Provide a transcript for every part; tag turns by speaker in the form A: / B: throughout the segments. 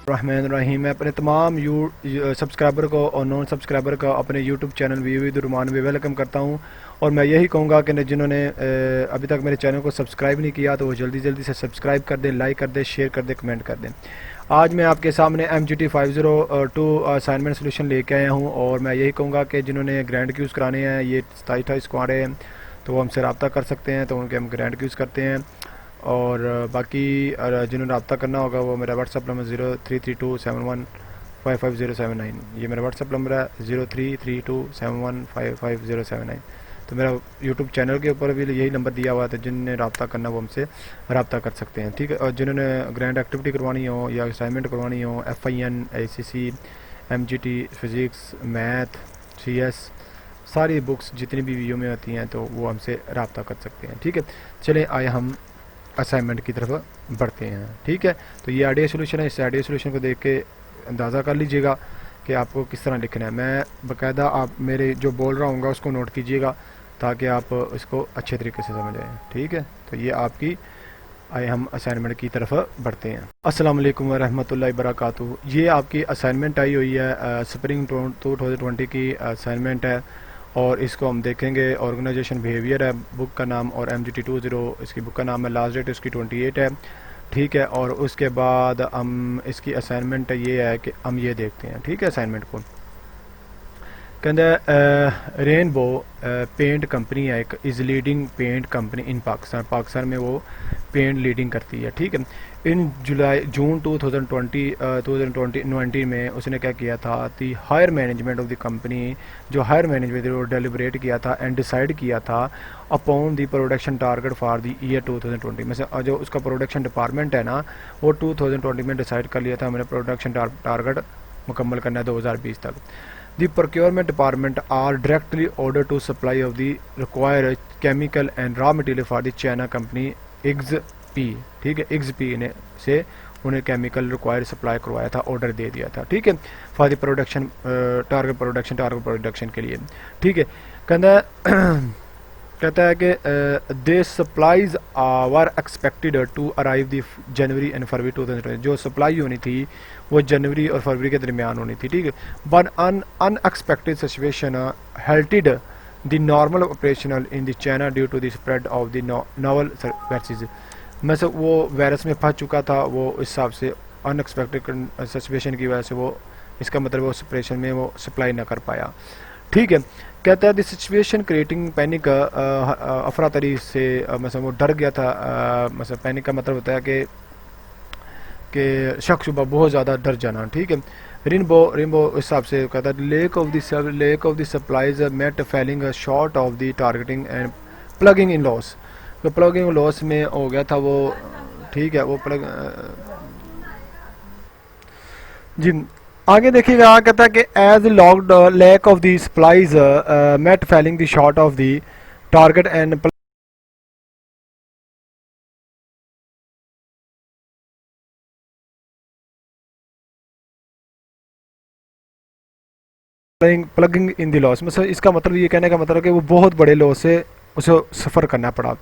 A: रहमान रहीम। मैं अपने तमाम सब्सक्राइबर को और नॉन सब्सक्राइबर का अपने यूट्यूब चैनल विद में वेलकम करता हूं। और मैं यही कहूँगा कि जिन्होंने अभी तक मेरे चैनल को सब्सक्राइब नहीं किया तो वो जल्दी जल्दी से सब्सक्राइब कर दें, लाइक कर दें, शेयर कर दें, कमेंट कर दें। आज मैं आपके सामने MGT502 असाइनमेंट सोल्यूशन लेके आया हूँ और मैं यही कहूँगा कि जिन्होंने ग्रैंड क्यूज़ कराने हैं, ये 27 को आ रहे हैं, तो वो हमसे रब्ता कर सकते हैं, तो उनके हम ग्रैंड क्यूज़ करते हैं। और बाकी जिन्होंने रब्ता करना होगा वो मेरा व्हाट्सअप नंबर 033271555079, ये मेरा व्हाट्सअप नंबर है 033271555079। तो मेरा यूट्यूब चैनल के ऊपर भी यही नंबर दिया हुआ था, जिनने रब्ता करना वो हमसे रब्ता कर सकते हैं, ठीक है। और जिन्होंने ग्रैंड एक्टिविटी करवानी हो या असाइनमेंट करवानी हो, FIN, ACC, MGT, physics, math, CS, सारी बुक्स जितनी भी वीडियो में आती हैं तो वो हमसे रब्ता कर सकते हैं, ठीक है। चलें आए हम असाइनमेंट की तरफ बढ़ते हैं, ठीक है। तो ये आइडिया सोल्यूशन है, इस आइडिया सोल्यूशन को देख के अंदाज़ा कर लीजिएगा कि आपको किस तरह लिखना है। मैं बाकायदा आप मेरे जो बोल रहा हूँ उसको नोट कीजिएगा ताकि आप इसको अच्छे तरीके से समझ आएँ, ठीक है। तो ये आपकी आए हम असाइनमेंट की तरफ बढ़ते हैं। अस्सलाम वालेकुम रहमतुल्लाहि बरकातुहू। ये आपकी असाइनमेंट आई हुई है, स्प्रिंग 2020 की असाइनमेंट है और इसको हम देखेंगे। ऑर्गेनाइजेशन बिहेवियर है बुक का नाम, और MGT20 इसकी बुक का नाम है। लास्ट डेट इसकी 28 है, ठीक है। और उसके बाद हम इसकी असाइनमेंट ये है कि हम ये देखते हैं, ठीक है। असाइनमेंट को कहते रेनबो पेंट कंपनी है एक, is leading paint company in Pakistan में वो पेंट लीडिंग करती है, ठीक है। इन जून 2020 में उसने क्या किया था, the higher management of the company, जो हायर मैनेजमेंट वो डेलिब्रेट किया था एंड डिसाइड किया था upon the production target for the year 2020 में से जो उसका प्रोडक्शन डिपार्टमेंट है ना, वो 2020 में डिसाइड कर लिया था मैंने प्रोडक्शन टारगेट मुकम्मल करना है 2020 तक। The procurement department are directly ordered to supply of the required chemical and raw material for the China company XP, ठीक है। XP ने से उन्हें केमिकल रिक्वायर्ड सप्लाई करवाया था, ऑर्डर दे दिया था, ठीक है, for the production target production के लिए, ठीक है। कहता है कि they supplies were expected to arrive the January and February 2020, जो सप्लाई होनी थी वो जनवरी और फरवरी के दरमियान होनी थी, ठीक है। But unexpected situation halted the normal operational in the China due to the spread of the novel viruses, में से वो वायरस में फंस चुका था, वो इस हिसाब से अनएक्सपेक्टेड सिचुएशन की वजह से वो, इसका मतलब वो ऑपरेशन में वो सप्लाई ना कर पाया, ठीक है। कहता है द सिचुएशन क्रिएटिंग पैनिक, अफरा तरी से मतलब वो डर गया था, मतलब पैनिक का मतलब होता है कि शक शुबा, बहुत ज़्यादा डर जाना, ठीक है। रेनबो इस हिसाब से कहता है lack of the supplies met falling short of the targeting and plugging in loss, तो प्लगिंग लॉस में हो गया था वो, ठीक है। वो प्लग जी आगे देखिएगा, कहता है कि as locked lack of the supplies met falling the short of the target and plugging in the loss, मतलब इसका मतलब ये कहने का मतलब कि वो बहुत बड़े लॉस से उसे सफ़र करना पड़ा।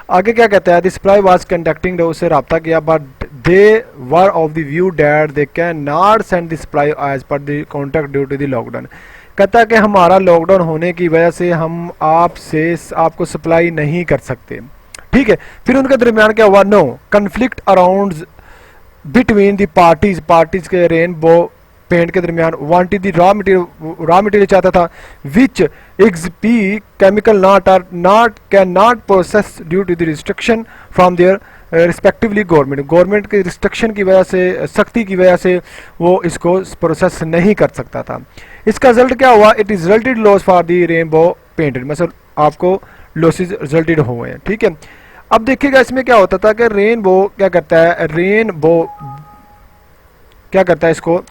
A: आगे क्या कहता है, द सप्लाई वाज कंडक्टिंग, उससे रब्ता किया, but they were of the view that they can not send the supply as per the contract due to the lockdown. कहता है कि हमारा लॉकडाउन होने की वजह से हम आपको सप्लाई नहीं कर सकते, ठीक है। फिर उनके दरमियान क्या हुआ, no conflict around between the parties के रेनबो पेंट के दरमियान वांटेड द रॉ मटेरियल चाहता था, which XP chemical not can not process due to the restriction from their respectively government के रिस्ट्रिक्शन की वजह से, सख्ती की वजह से वो इसको प्रोसेस नहीं कर सकता था। इसका रिजल्ट क्या हुआ, it is resulted loss for the rainbow painted, मतलब आपको लॉसेज रिजल्टेड हुए हैं, ठीक है। अब देखिएगा इसमें क्या होता था कि रेनबो क्या करता है, इसको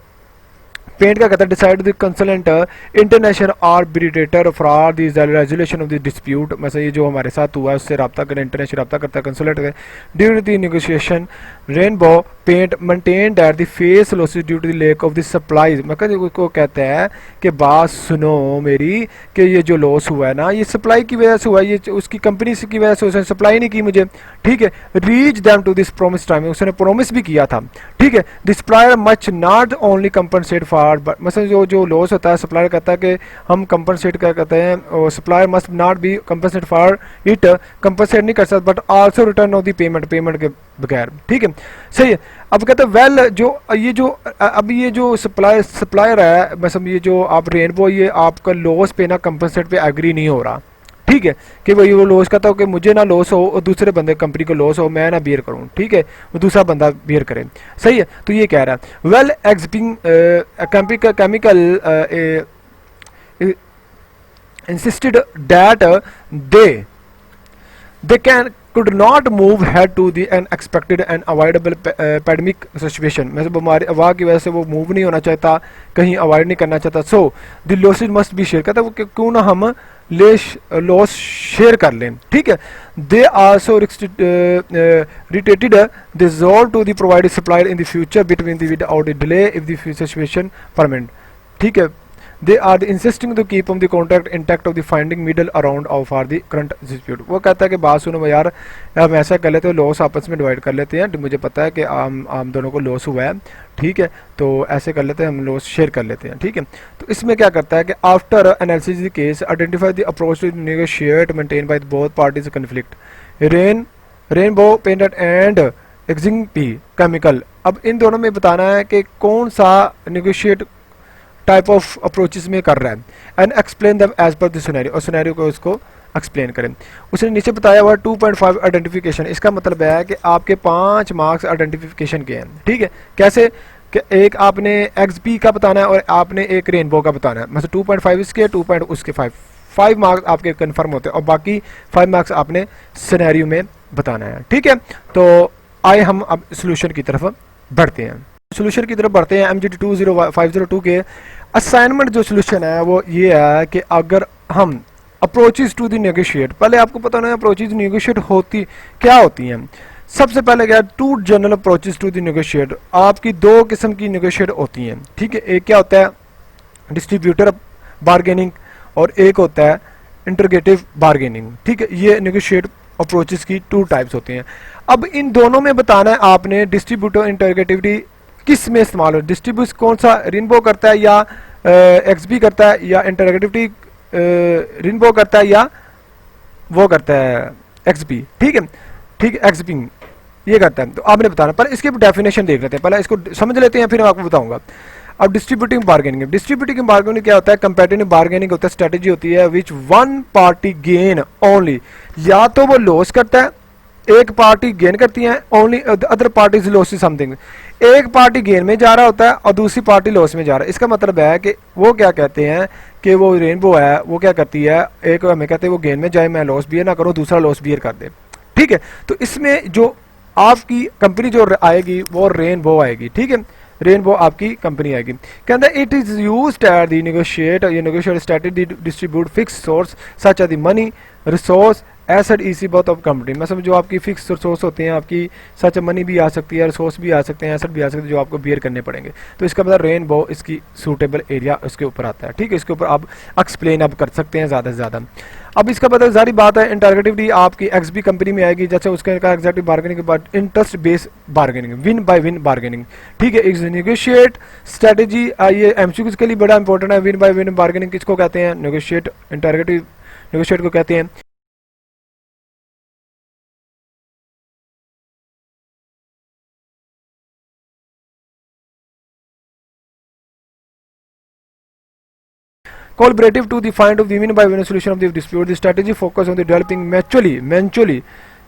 A: पेंट क्या कहता है, decide the consultant international arbitrator for the resolution of the dispute, मतलब ये जो हमारे साथ हुआ है उससे रब्ता करें, इंटरनेशनल रब्ता करता है consultant during the negotiation rainbow paint maintain that the face losses due to the lack of the supplies, मतलब को कहता है कि बात सुनो मेरी कि ये जो लॉस हुआ है ना ये सप्लाई की वजह से हुआ है, ये उसकी कंपनी की वजह से उसने सप्लाई नहीं की मुझे, ठीक है। Reach them to this promise time, उसने प्रोमिस भी किया था, ठीक है। The supplier much not only compensate for, मतलब जो लॉस होता है सप्लायर कहता है कि हम कंपनसेट क्या कहते हैं, और supplier must not be compensate for it, compensate नहीं कर सकता but also return of the payment के बगैर, ठीक है, सही है। अब कहते हैं वेल अब ये जो सप्लायर है, मतलब ये जो आप रेनबो ये आपका लॉस पे ना कंपनसेट पे एग्री नहीं हो रहा, ठीक है, कि वही वो लॉस कहता हो कि मुझे ना लॉस हो और दूसरे बंदे कंपनी को लॉस हो, मैं ना बियर करूं, ठीक है, वो दूसरा बंदा बियर करे, सही है। तो ये कह रहा है वेल एग्जिबिंग chemical insisted that they could not move head to the unexpected and avoidable pandemic situation, मतलब बीमारी वबा की वजह से वो मूव नहीं होना चाहता, कहीं अवॉइड नहीं करना चाहता, so the losses must be share, कहता है वो क्यों ना हम लॉस शेयर कर लें, ठीक है। They also reiterated the resolve to the provided supplier in the future between the without delay if the situation permanent, ठीक है। They are insisting to keep on the contract intact of the finding middle around of for the current dispute, वो कहता है कि बात सुनो यार हम ऐसा कर लेते हैं, लॉस आपस में डिवाइड कर लेते हैं, मुझे पता है कि हम दोनों को लॉस हुआ है, ठीक है, तो ऐसे कर लेते हैं, हम लॉस शेयर कर लेते हैं, ठीक है। तो इसमें क्या करता है कि after analysis the case identify the approach to negotiate maintain by both parties conflict rainbow painted and एक्सिंग पी केमिकल, अब इन दोनों में बताना है कि कौन सा नेगोशिएट टाइप ऑफ अप्रोचेस में कर रहा है, and explain them as per the scenario, और सिनेरियो को इसको एक्सप्लेन करें। उसने नीचे बताया हुआ 2.5 आइडेंटिफिकेशन, इसका मतलब है कि आपके 5 मार्क्स आइडेंटिफिकेशन के हैं, ठीक है। कैसे कि एक आपने एक्सपी का बताना है और आपने एक रेनबो का बताना है, मतलब 2.5 इसके 2. उसके 5 मार्क्स आपके कन्फर्म होते हैं और बाकी 5 मार्क्स आपने सिनेरियो में बताना है, ठीक है। तो आए हम अब सोल्यूशन की तरफ बढ़ते हैं, सोल्यूशन की तरफ बढ़ते हैं। MGT 502 के असाइनमेंट जो सोल्यूशन है वो ये है कि अगर हम अप्रोचेज टू द नेगोशिएट, पहले आपको पता होना है अप्रोचेज नेगोशिएट होती क्या होती हैं। सबसे पहले क्या, 2 general approaches to the negotiate, आपकी 2 किस्म की नेगोशिएट होती हैं, ठीक है। एक क्या होता है डिस्ट्रीब्यूटर बार्गेनिंग और एक होता है इंटरगेटिव बार्गेनिंग, ठीक है। ये नेगोशिएट अप्रोचेज की 2 टाइप्स होती हैं। अब इन दोनों में बताना है आपने डिस्ट्रीब्यूटर इंटरगेटिविटी किस में इस्तेमाल हो, डिस्ट्रीब्यूट कौन सा रेनबो करता है या एक्सबी करता है या इंटरगेटिविटी रेनबो करता है या वो करता है एक्सबी, ठीक है, ठीक है, एक्सबी ये करता है। तो आपने बताना, पहले इसकी डेफिनेशन देख लेते हैं, पहले इसको समझ लेते हैं फिर मैं आपको बताऊंगा। अब डिस्ट्रीब्यूटिंग बार्गेनिंग क्या होता है, कंपेटिटिव बार्गेनिंग होता है, स्ट्रेटेजी होती है which one party gain only, या तो वो लॉस करता है, एक पार्टी गेन करती है, only other parties loss something, एक पार्टी गेन में जा रहा होता है और दूसरी पार्टी लॉस में जा रहा है। इसका मतलब है कि वो क्या कहते हैं कि वो रेनबो है वो क्या करती है, एक हमें कहते हैं वो गेन में जाए, मैं लॉस बियर ना करूँ, दूसरा लॉस बियर कर दे, ठीक है। तो इसमें जो आपकी कंपनी जो आएगी वो रेनबो आएगी, ठीक है, रेनबो आपकी कंपनी आएगी। कहता है it is used at the negotiate strategy distribute fix source such as the money resource asset इसी बहुत ऑफ कंपनी, मतलब जो आपकी फिक्स रिसोर्स होते हैं, आपकी सच मनी भी आ सकती है, रिसोर्स भी आ सकते हैं, एसेट भी आ सकते हैं जो आपको बियर करने पड़ेंगे। तो इसका मतलब रेनबो इसकी सूटेबल एरिया उसके ऊपर आता है, ठीक है। इसके ऊपर आप एक्सप्लेन आप कर सकते हैं ज़्यादा से ज़्यादा। अब इसका मतलब सारी बात है इंटरगेटिविटी आपकी एक्सबी कंपनी में आएगी, जैसे उसका एग्जैक्टिव बार्गेनिंग के बाद interest based bargaining, win by win bargaining, ठीक है। इस नेगोशिएट स्ट्रेटेजी ये एमसीक्यूज के लिए बड़ा इंपॉर्टेंट है। विन बाय विन बार्गेनिंग किसको कहते हैं, नेगोशिएट इंटरगेटिव नेगोशिएट को कहते हैं। Collaborative to the find of the win by win solution of the dispute. The strategy focus on the developing mutually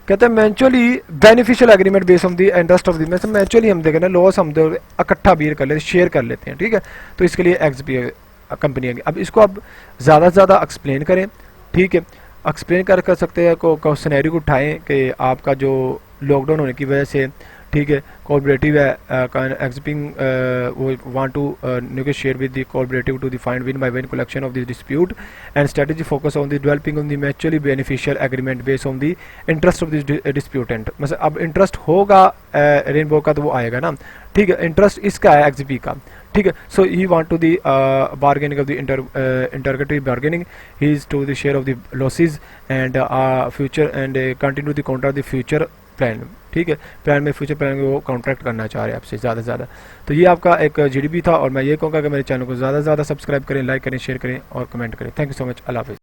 A: कहते हैं mutually beneficial agreement base on the interest of the, मतलब mutually हम देखें ना loss हम इकट्ठा beer कर लेते हैं, शेयर कर लेते हैं, ठीक है। तो इसके लिए एक्सबी कंपनी आएगी। अब इसको आप ज़्यादा से ज़्यादा एक्सप्लेन करें, ठीक है, एक्सप्लेन कर सकते हैं को सिनेरियो को उठाएं कि आपका जो लॉकडाउन होने की वजह से ठीक है। कोऑपरेटिव है, एग्जिपिंग वो want to negotiate with the cooperative to the find win by win collection of the dispute and strategy focus on the developing on the mutually beneficial agreement based on the interest of the disputant. मतलब अब interest होगा rainbow का तो वो आएगा ना, ठीक है। इंटरेस्ट इसका है एक्जीपी का, ठीक है। So he want to the bargaining of the integrative bargaining, he is to the share of the losses and future and continue the contract the future plan, ठीक है। प्लान में फ्यूचर प्लान में वो कॉन्ट्रैक्ट करना चाह रहे हैं आपसे ज़्यादा से ज़्यादा। तो ये आपका एक जीडीपी था, और मैं ये कहूँगा कि मेरे चैनल को ज़्यादा से ज़्यादा सब्सक्राइब करें, लाइक करें, शेयर करें और कमेंट करें। Thank you so much. अल्लाह हाफिज़।